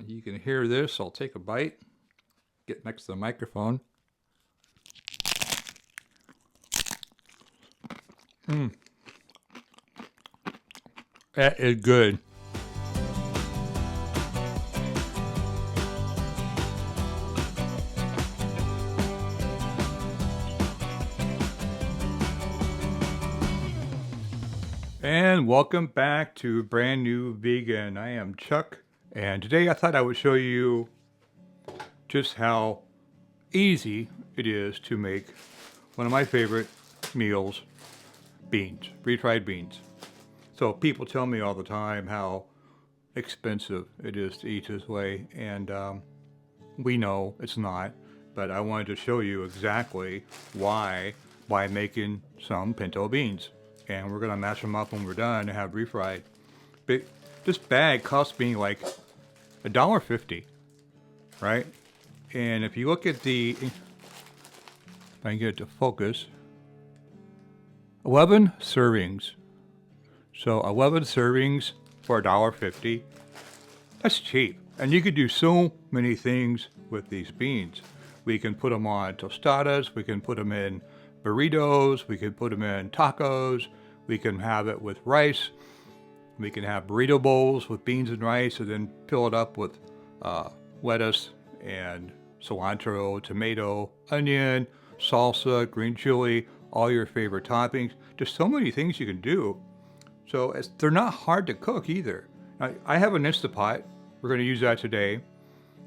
You can hear this. I'll take a bite, get next to the microphone. That is good. And welcome back to Brand New Vegan. I am Chuck, and today I thought I would show you just how easy it is to make one of my favorite meals, beans, refried beans. So people tell me all the time how expensive it is to eat this way, and we know it's not, but I wanted to show you exactly why by making some pinto beans. And we're gonna mash them up when we're done and have refried. But this bag cost me like $1.50, right? And if you look at the, if I can get it to focus, 11 servings. So 11 servings for $1.50. That's cheap. And you could do so many things with these beans. We can put them on tostadas, we can put them in burritos, we can put them in tacos, we can have it with rice, we can have burrito bowls with beans and rice and then fill it up with lettuce and cilantro, tomato, onion, salsa, green chili, all your favorite toppings. Just so many things you can do. So they're not hard to cook either. I have an Instapot. We're going to use that today.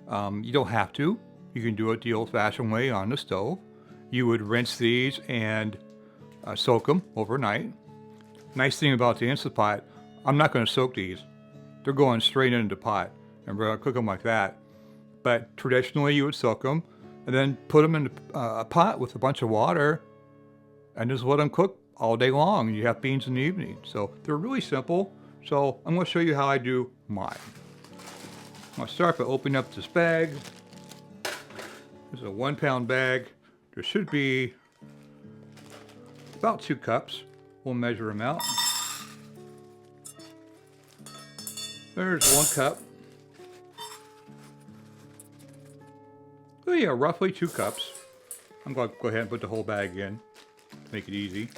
You don't have to. You can do it the old-fashioned way on the stove. You would rinse these and soak them overnight. Nice thing about the Instapot, I'm not going to soak these. They're going straight into the pot, and we're going to cook them like that. But traditionally, you would soak them and then put them in a pot with a bunch of water and just let them cook all day long. You have beans in the evening. So they're really simple. So I'm going to show you how I do mine. I'm going to start by opening up this bag. This is a 1 pound bag. There should be about 2 cups. We'll measure them out. There's 1 cup. Oh yeah, roughly 2 cups. I'm going to go ahead and put the whole bag in. Make it easy.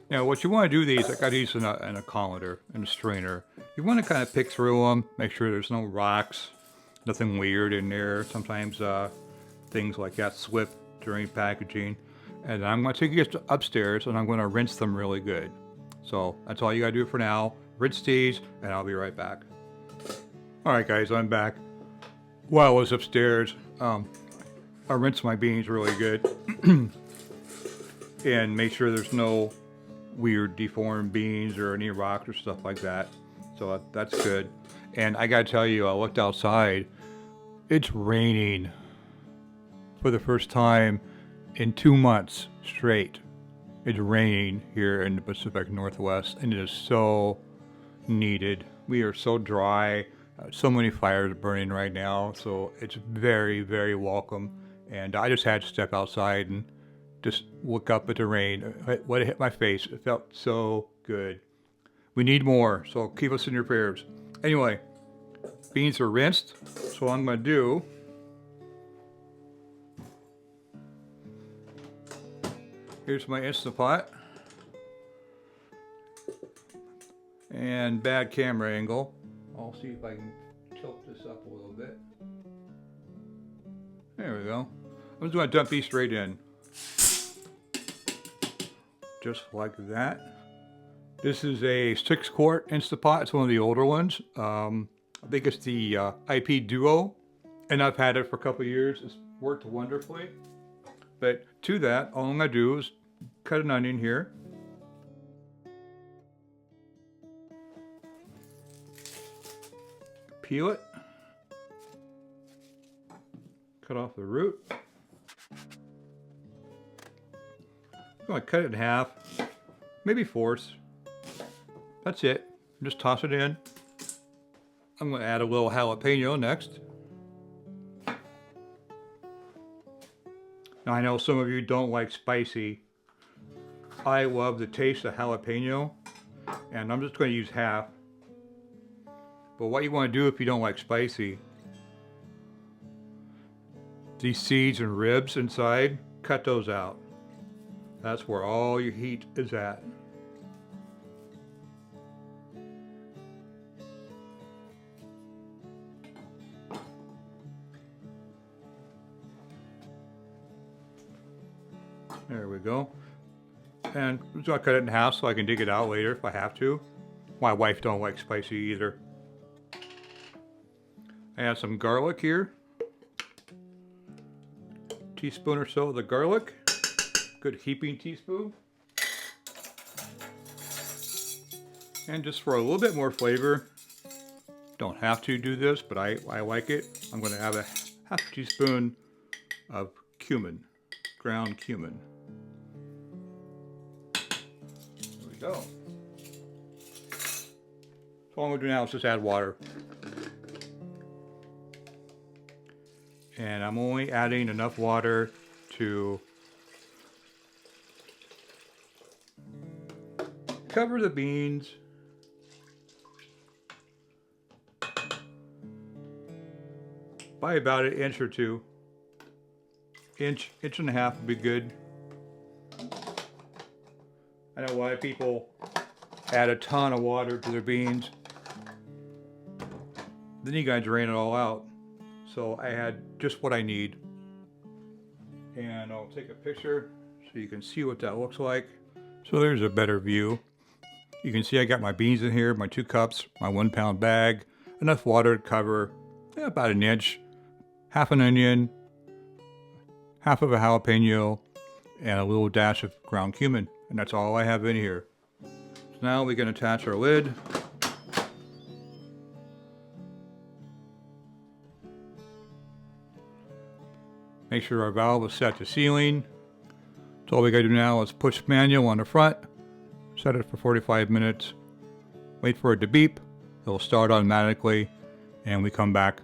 Now what you want to do these, I got these in a colander, in a strainer. You want to kind of pick through them, make sure there's no rocks, nothing weird in there. Sometimes things like that slip during packaging. And I'm going to take these upstairs and I'm going to rinse them really good. So that's all you got to do for now. Rinse these and I'll be right back. Alright guys, I'm back. While I was upstairs, I rinsed my beans really good. And make sure there's no weird deformed beans or any rocks or stuff like that. So that's good. And I gotta tell you, I looked outside. It's raining for the first time in 2 months straight. It's raining here in the Pacific Northwest, and it is so needed. We are so dry. So many fires burning right now, so it's very, very welcome. And I just had to step outside and just look up at the rain. When it hit my face, it felt so good. We need more, so keep us in your prayers. Anyway, beans are rinsed, so what I'm going to do, here's my Instant Pot. And bad camera angle. I'll see if I can tilt this up a little bit. There we go. I'm just going to dump these straight in. Just like that. This is a 6-quart Instapot. It's one of the older ones. I think it's the IP Duo. And I've had it for a couple of years. It's worked wonderfully. But to that, all I'm going to do is cut an onion here. Peel it. Cut off the root. I'm going to cut it in half, maybe fourths. That's it. Just toss it in. I'm going to add a little jalapeno next. Now I know some of you don't like spicy. I love the taste of jalapeno, and I'm just going to use half. But what you want to do if you don't like spicy, these seeds and ribs inside, cut those out. That's where all your heat is at. There we go. And I'm just gonna cut it in half so I can dig it out later if I have to. My wife don't like spicy either. I have some garlic here. Teaspoon or so of the garlic. Good heaping teaspoon. And just for a little bit more flavor, don't have to do this, but I like it. I'm gonna have a half teaspoon of cumin, ground cumin. There we go. So all I'm gonna do now is just add water. And I'm only adding enough water to cover the beans. By about an inch or two. Inch and a half would be good. I know a lot of people add a ton of water to their beans. Then you gotta drain it all out. So I had just what I need. And I'll take a picture so you can see what that looks like. So there's a better view. You can see I got my beans in here, my 2 cups, my 1 pound bag, enough water to cover about an inch, half an onion, half of a jalapeno, and a little dash of ground cumin. And that's all I have in here. So now we can attach our lid. Make sure our valve is set to sealing. So all we gotta do now is push manual on the front, set it for 45 minutes, wait for it to beep, it'll start automatically, and we come back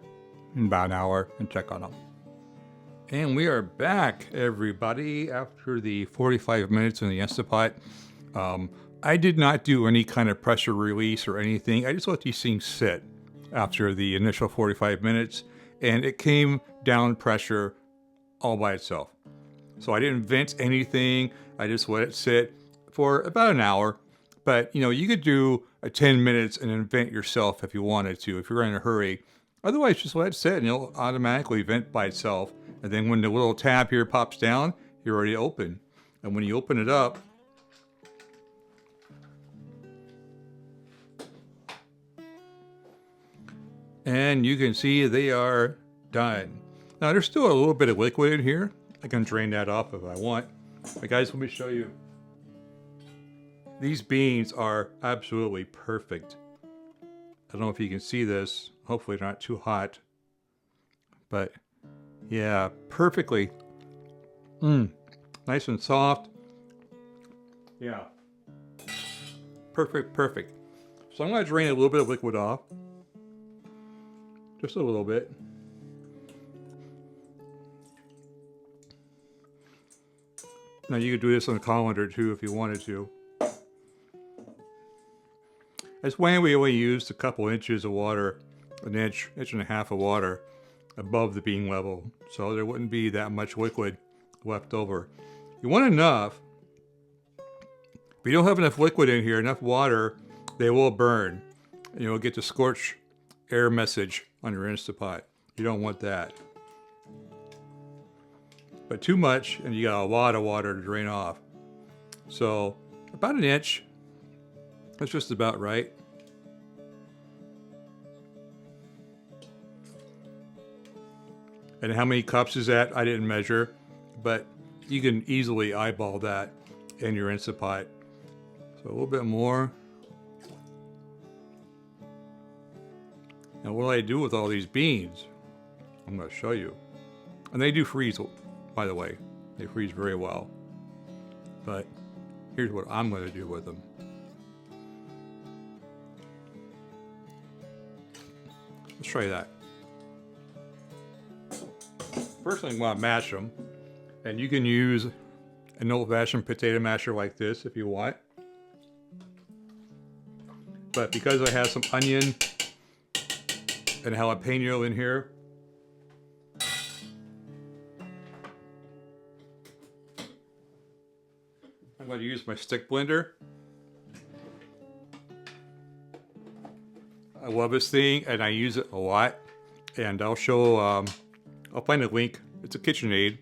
in about an hour and check on them. And we are back, everybody, after the 45 minutes in the Instapot. I did not do any kind of pressure release or anything. I just let these things sit after the initial 45 minutes, and it came down pressure all by itself. So I didn't vent anything. I just let it sit for about an hour. But you know, you could do a 10 minutes and then vent yourself if you wanted to, if you're in a hurry. Otherwise, just let it sit and it'll automatically vent by itself. And then when the little tab here pops down, you're already open. And when you open it up, and you can see they are done. Now there's still a little bit of liquid in here. I can drain that off if I want. But guys, let me show you. These beans are absolutely perfect. I don't know if you can see this. Hopefully they're not too hot. But yeah, perfectly. Nice and soft. Yeah. Perfect, perfect. So I'm going to drain a little bit of liquid off. Just a little bit. Now you could do this on a colander too if you wanted to. That's why we only used a couple inches of water, an inch and a half of water above the bean level. So there wouldn't be that much liquid left over. You want enough. If you don't have enough liquid in here, enough water, they will burn. And you'll get the scorch air message on your Instapot. You don't want that. But too much, and you got a lot of water to drain off. So about an inch, that's just about right. And how many cups is that? I didn't measure, but you can easily eyeball that in your Instapot. So a little bit more. Now what do I do with all these beans? I'm going to show you. And they do freeze, by the way. They freeze very well. But here's what I'm going to do with them. Let's try that. First thing, I want to mash them. And you can use an old-fashioned potato masher like this if you want. But because I have some onion and jalapeno in here. I'm going to use my stick blender. I love this thing and I use it a lot. And I'll show, I'll find a link. It's a KitchenAid.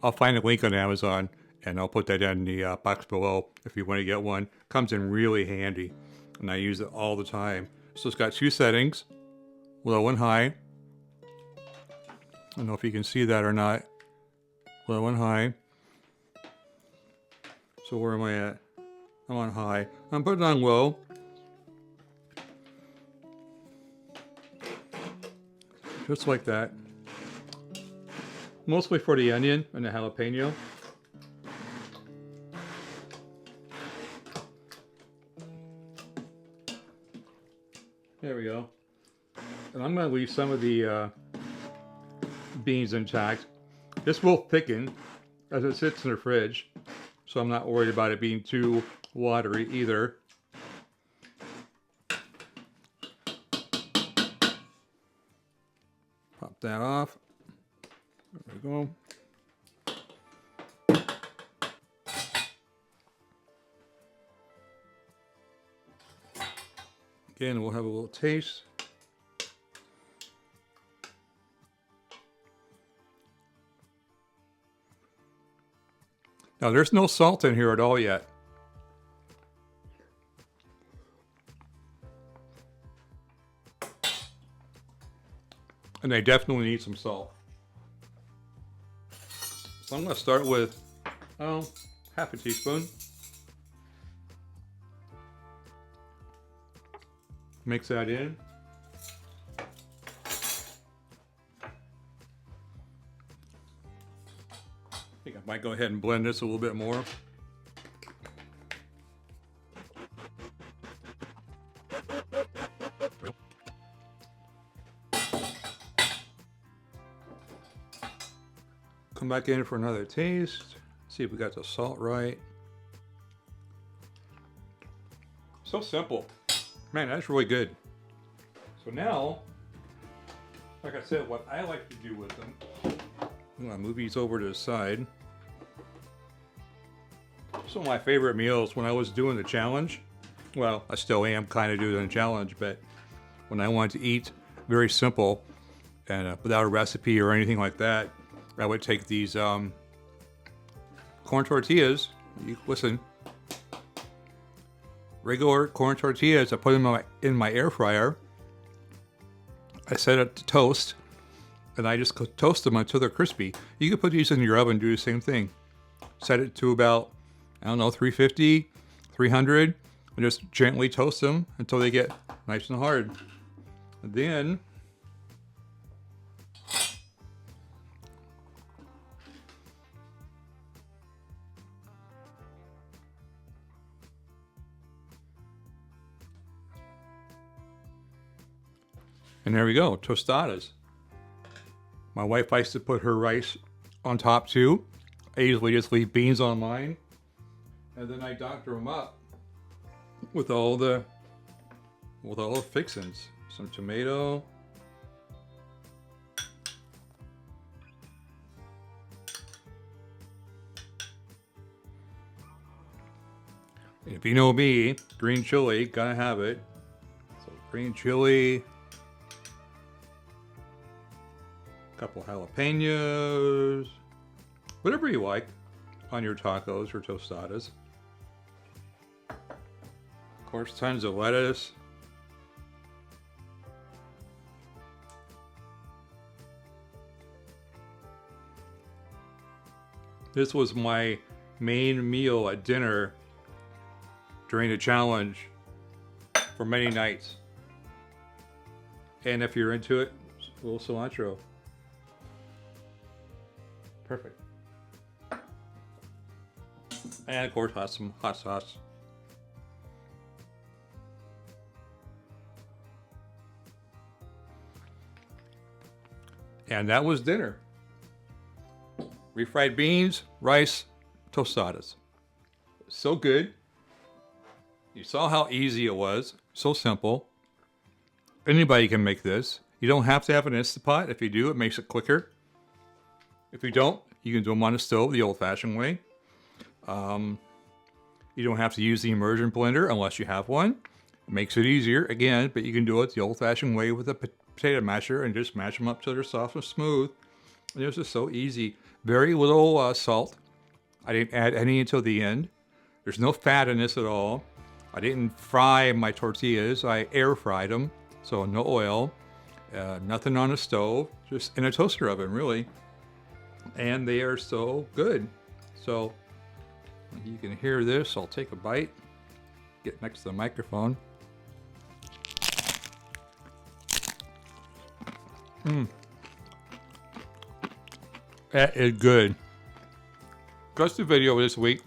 I'll find a link on Amazon and I'll put that in the box below if you want to get one. Comes in really handy and I use it all the time. So it's got 2 settings, low and high. I don't know if you can see that or not. Low and high. So where am I at? I'm on high. I'm putting it on low. Just like that. Mostly for the onion and the jalapeno. There we go. And I'm going to leave some of the beans intact. This will thicken as it sits in the fridge, so I'm not worried about it being too watery either. Pop that off. There we go. Again, we'll have a little taste. Now, there's no salt in here at all yet. And they definitely need some salt. So I'm going to start with, half a teaspoon. Mix that in. I think I might go ahead and blend this a little bit more. Come back in for another taste. See if we got the salt right. So simple. Man, that's really good. So now, like I said, what I like to do with them, I'm gonna move these over to the side. Some of my favorite meals when I was doing the challenge, well, I still am kind of doing the challenge, but when I wanted to eat very simple and without a recipe or anything like that, I would take these corn tortillas. Listen, regular corn tortillas. I put them in my air fryer. I set it to toast, and I just toast them until they're crispy. You can put these in your oven and do the same thing. Set it to about, I don't know, 350, 300, and just gently toast them until they get nice and hard. And then there we go, tostadas. My wife likes to put her rice on top too. I usually just leave beans on mine, and then I doctor them up with all the fixins. Some tomato, if you know me, green chili, gotta have it. So green chili. Couple jalapenos, whatever you like on your tacos or tostadas. Of course, tons of lettuce. This was my main meal at dinner during the challenge for many nights. And if you're into it, a little cilantro. Perfect. And of course, some hot sauce. And that was dinner. Refried beans, rice, tostadas. So good. You saw how easy it was. So simple. Anybody can make this. You don't have to have an Instant Pot. If you do, it makes it quicker. If you don't, you can do them on the stove the old-fashioned way. You don't have to use the immersion blender unless you have one. It makes it easier, again, but you can do it the old-fashioned way with a potato masher and just mash them up till they're soft and smooth. And it's just so easy. Very little salt. I didn't add any until the end. There's no fat in this at all. I didn't fry my tortillas. I air fried them, so no oil. Nothing on the stove, just in a toaster oven, really. And they are so good. So you can hear this. I'll take a bite. Get next to the microphone. That is good. That's the video this week.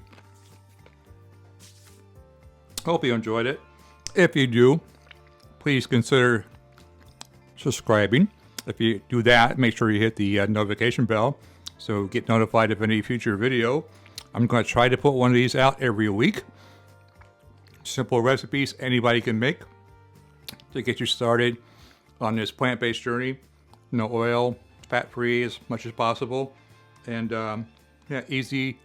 Hope you enjoyed it. If you do, please consider subscribing. If you do that, make sure you hit the notification bell so get notified of any future video. I'm going to try to put one of these out every week. Simple recipes anybody can make to get you started on this plant-based journey. No oil, fat-free as much as possible, and yeah, easy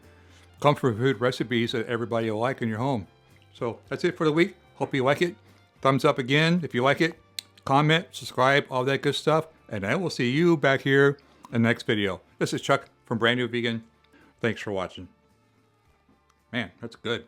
comfort food recipes that everybody will like in your home. So that's it for the week. Hope you like it. Thumbs up again if you like it. Comment, subscribe, all that good stuff. And I will see you back here in the next video. This is Chuck from Brand New Vegan. Thanks for watching. Man, that's good.